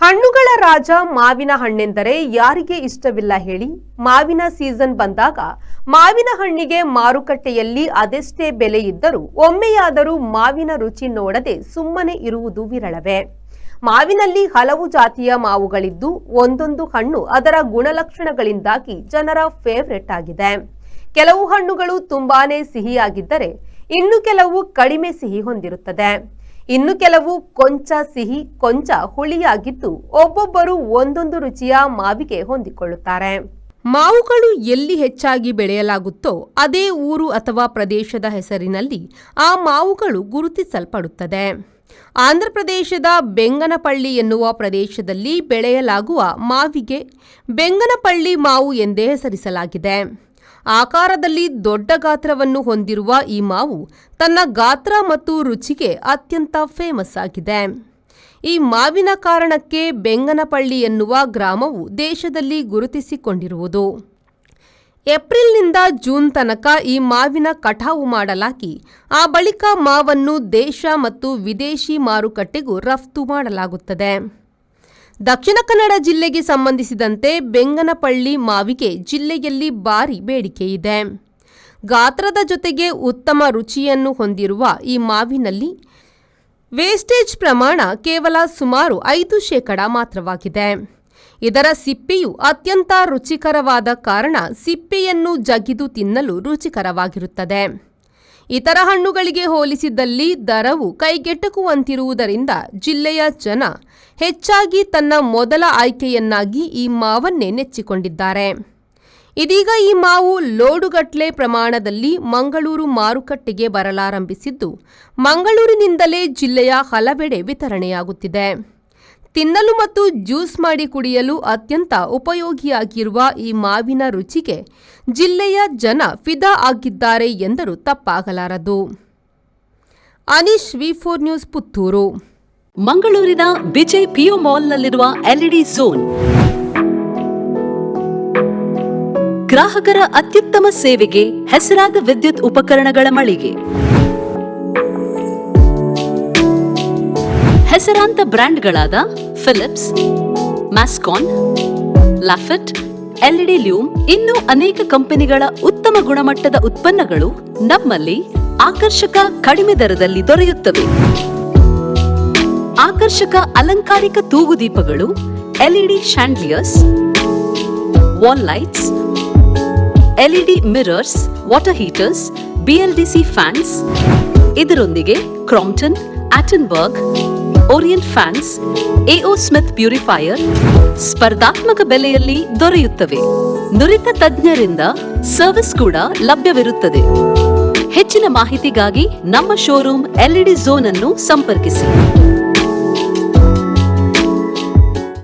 ಹಣ್ಣುಗಳ ರಾಜ ಮಾವಿನ ಹಣ್ಣೆಂದರೆ ಯಾರಿಗೆ ಇಷ್ಟವಿಲ್ಲ ಹೇಳಿ. ಮಾವಿನ ಸೀಸನ್ ಬಂದಾಗ ಮಾವಿನ ಹಣ್ಣಿಗೆ ಮಾರುಕಟ್ಟೆಯಲ್ಲಿ ಅದೆಷ್ಟೇ ಬೆಲೆ ಇದ್ದರೂ ಒಮ್ಮೆಯಾದರೂ ಮಾವಿನ ರುಚಿ ನೋಡದೆ ಸುಮ್ಮನೆ ಇರುವುದು ವಿರಳವೇ. ಮಾವಿನಲ್ಲಿ ಹಲವು ಜಾತಿಯ ಮಾವುಗಳಿದ್ದು ಒಂದೊಂದು ಹಣ್ಣು ಅದರ ಗುಣಲಕ್ಷಣಗಳಿಂದಾಗಿ ಜನರ ಫೇವರೆಟ್ ಆಗಿದೆ. ಕೆಲವು ಹಣ್ಣುಗಳು ತುಂಬಾನೇ ಸಿಹಿಯಾಗಿದ್ದರೆ ಇನ್ನು ಕೆಲವು ಕಡಿಮೆ ಸಿಹಿ ಹೊಂದಿರುತ್ತದೆ. ಇನ್ನು ಕೆಲವು ಕೊಂಚ ಸಿಹಿ ಕೊಂಚ ಹುಳಿಯಾಗಿದ್ದು ಒಬ್ಬೊಬ್ಬರು ಒಂದೊಂದು ರುಚಿಯ ಮಾವಿಗೆ ಹೊಂದಿಕೊಳ್ಳುತ್ತಾರೆ. ಮಾವುಗಳು ಎಲ್ಲಿ ಹೆಚ್ಚಾಗಿ ಬೆಳೆಯಲಾಗುತ್ತೋ ಅದೇ ಊರು ಅಥವಾ ಪ್ರದೇಶದ ಹೆಸರಿನಲ್ಲಿ ಆ ಮಾವುಗಳು ಗುರುತಿಸಲ್ಪಡುತ್ತದೆ. ಆಂಧ್ರಪ್ರದೇಶದ ಬೆಂಗನಪಳ್ಳಿ ಎನ್ನುವ ಪ್ರದೇಶದಲ್ಲಿ ಬೆಳೆಯಲಾಗುವ ಮಾವಿಗೆ ಬೆಂಗನಪಳ್ಳಿ ಮಾವು ಎಂದೇ ಹೆಸರಿಸಲಾಗಿದೆ. ಆಕಾರದಲ್ಲಿ ದೊಡ್ಡ ಗಾತ್ರವನ್ನು ಹೊಂದಿರುವ ಈ ಮಾವು ತನ್ನ ಗಾತ್ರ ಮತ್ತು ರುಚಿಗೆ ಅತ್ಯಂತ ಫೇಮಸ್ ಆಗಿದೆ. ಈ ಮಾವಿನ ಕಾರಣಕ್ಕೆ ಬೆಂಗನಪಳ್ಳಿ ಎನ್ನುವ ಗ್ರಾಮವು ದೇಶದಲ್ಲಿ ಗುರುತಿಸಿಕೊಂಡಿರುವುದು. ಏಪ್ರಿಲ್ನಿಂದ ಜೂನ್ ತನಕ ಈ ಮಾವಿನ ಕಟಾವು ಮಾಡಲಾಗಿ ಆ ಬಳಿಕ ಮಾವನ್ನು ದೇಶ ಮತ್ತು ವಿದೇಶಿ ಮಾರುಕಟ್ಟೆಗೂ ರಫ್ತು ಮಾಡಲಾಗುತ್ತದೆ. ದಕ್ಷಿಣ ಕನ್ನಡ ಜಿಲ್ಲೆಗೆ ಸಂಬಂಧಿಸಿದಂತೆ ಬೆಂಗನಪಳ್ಳಿ ಮಾವಿಗೆ ಜಿಲ್ಲೆಯಲ್ಲಿ ಭಾರಿ ಬೇಡಿಕೆ ಇದೆ. ಗಾತ್ರದ ಜೊತೆಗೆ ಉತ್ತಮ ರುಚಿಯನ್ನು ಹೊಂದಿರುವ ಈ ಮಾವಿನಲ್ಲಿ ವೇಸ್ಟೇಜ್ ಪ್ರಮಾಣ ಕೇವಲ ಸುಮಾರು 5% ಮಾತ್ರವಾಗಿದೆ. ಇದರ ಸಿಪ್ಪೆಯು ಅತ್ಯಂತ ರುಚಿಕರವಾದ ಕಾರಣ ಸಿಪ್ಪೆಯನ್ನು ಜಗಿದು ತಿನ್ನಲು ರುಚಿಕರವಾಗಿರುತ್ತದೆ. ಇತರ ಹಣ್ಣುಗಳಿಗೆ ಹೋಲಿಸಿದಲ್ಲಿ ದರವು ಕೈಗೆಟಕುವಂತಿರುವುದರಿಂದ ಜಿಲ್ಲೆಯ ಜನ ಹೆಚ್ಚಾಗಿ ತನ್ನ ಮೊದಲ ಆಯ್ಕೆಯನ್ನಾಗಿ ಈ ಮಾವನ್ನೇ ನೆಚ್ಚಿಕೊಂಡಿದ್ದಾರೆ. ಇದೀಗ ಈ ಮಾವು ಲೋಡುಗಟ್ಲೆ ಪ್ರಮಾಣದಲ್ಲಿ ಮಂಗಳೂರು ಮಾರುಕಟ್ಟೆಗೆ ಬರಲಾರಂಭಿಸಿದ್ದು ಮಂಗಳೂರಿನಿಂದಲೇ ಜಿಲ್ಲೆಯ ಹಲವೆಡೆ ವಿತರಣೆಯಾಗುತ್ತಿದೆ. ತಿನ್ನಲು ಮತ್ತು ಜ್ಯೂಸ್ ಮಾಡಿ ಕುಡಿಯಲು ಅತ್ಯಂತ ಉಪಯೋಗಿಯಾಗಿರುವ ಈ ಮಾವಿನ ರುಚಿಗೆ ಜಿಲ್ಲೆಯ ಜನ ಫಿದಾ ಆಗಿದ್ದಾರೆ ಎಂದರೂ ತಪ್ಪಾಗಲಾರದು. Anish, V4 news, Puttur. ಮಂಗಳೂರಿನ ವಿಜಯ್ ಪಿಯು ಮಾಲ್ನಲ್ಲಿರುವ ಎಲ್ಇಡಿ ಝೋನ್ ಗ್ರಾಹಕರ ಅತ್ಯುತ್ತಮ ಸೇವೆಗೆ ಹೆಸರಾದ ವಿದ್ಯುತ್ ಉಪಕರಣಗಳ ಮಳಿಗೆ. ಹೆಸರಾಂತ ಬ್ರ್ಯಾಂಡ್ಗಳಾದ ಫಿಲಿಪ್ಸ್, ಮ್ಯಾಸ್ಕಾನ್, ಲಾಫೆಟ್, ಎಲ್ಇಡಿ ಲ್ಯೂಮ್ ಇನ್ನೂ ಅನೇಕ ಕಂಪನಿಗಳ ಉತ್ತಮ ಗುಣಮಟ್ಟದ ಉತ್ಪನ್ನಗಳು ನಮ್ಮಲ್ಲಿ ಆಕರ್ಷಕ ಕಡಿಮೆ ದರದಲ್ಲಿ ದೊರೆಯುತ್ತವೆ. ಆಕರ್ಷಕ ಅಲಂಕಾರಿಕ ತೂಗುದೀಪಗಳು, LED chandeliers, wall lights, LED mirrors, water heaters, BLDC fans, ಇದರೊಂದಿಗೆ Crompton, Atomberg, Orient fans, AO Smith purifier ಸ್ಪರ್ಧಾತ್ಮಕ ಬೆಲೆಯಲ್ಲಿ ದೊರೆಯುತ್ತವೆ. ನುರಿತ ತಜ್ಞರಿಂದ ಸರ್ವಿಸ್ ಕೂಡ ಲಭ್ಯವಿರುತ್ತದೆ. ಹೆಚ್ಚಿನ ಮಾಹಿತಿಗಾಗಿ ನಮ್ಮ ಶೋರೂಮ್ ಎಲ್ಇಡಿ ಝೋನ್ ಅನ್ನು ಸಂಪರ್ಕಿಸಿ.